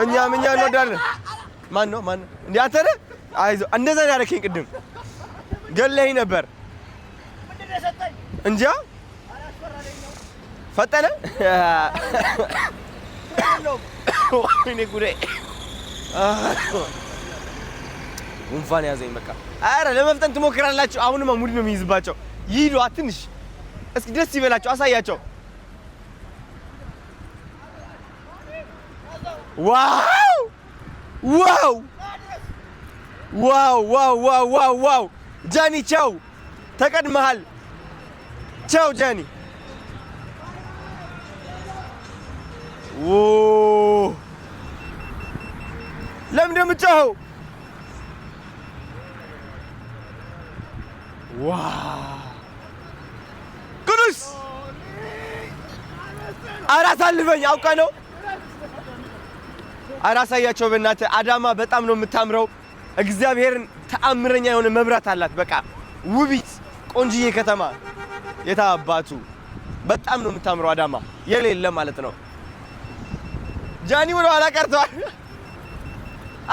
እኛም እንወዳለን ማን ነው እንዴ አንተ ነህ አይዞህ እንደዛ ያደረከኝ ቅድም ገለኸኝ ነበር እንጃ ፈጠነ እኔ ጉዴ ጉንፋን ያዘኝ በቃ ኧረ ለመፍጠን ትሞክራላችሁ አሁንማ ሙድ ነው የሚይዝባቸው ይሂዱ አትንሽ እስኪ ደስ ይበላቸው አሳያቸው ዋው ዋው ዋው ዋው ዋው ዋው ዋው ጃኒ ቻው ተቀድመሃል ቻው ጃኒ ኦ ለምን እንደምትጮኸው ዋው ቅዱስ አራሳልፈኝ አውቃ ነው አራሳያቸው በእናትህ አዳማ በጣም ነው የምታምረው እግዚአብሔርን ተአምረኛ የሆነ መብራት አላት በቃ ውቢት ቆንጂዬ ከተማ የታባቱ በጣም ነው የምታምረው አዳማ የሌለ ማለት ነው ጃኒ ወደ ኋላ ቀርቷል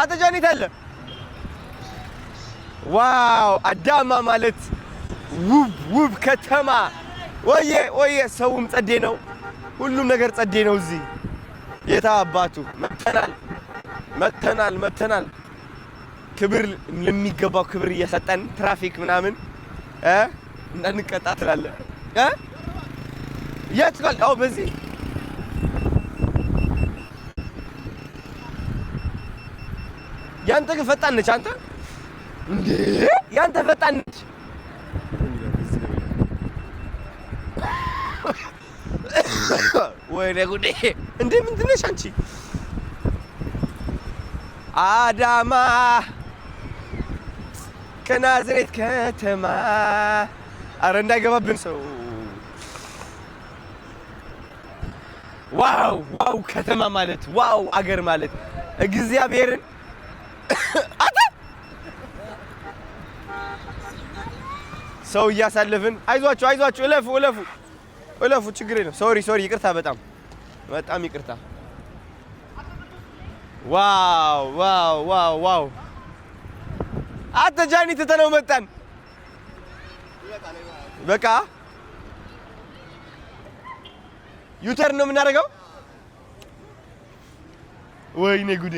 አተ ጃኒ ታለ ዋው አዳማ ማለት ውብ ከተማ ወየ ሰውም ጸዴ ነው ሁሉም ነገር ጸዴ ነው እዚህ የታባቱ መተናል ክብር ለሚገባው ክብር እየሰጠን ትራፊክ ምናምን እንዳንቀጣ ትላለህ የት ጋር አው በዚህ ያንተ ግን ፈጣን ነች አንተ እንዴ ያንተ ፈጣን ነች ወይኔ ጉዴ እንዴ ምንድን ነሽ አንቺ አዳማ ከናዝሬት ከተማ አረ እንዳይገባብን ሰው ዋው ከተማ ማለት ዋው አገር ማለት እግዚአብሔርን አታ ሰው እያሳለፍን አይዟችሁ እለፉ ችግር የለም ሶሪ ይቅርታ በጣም ይቅርታ ዋው አተ ጃኒ ትተነው መጣን በቃ ዩተርን ነው የምናደርገው ወይኔ ጉዴ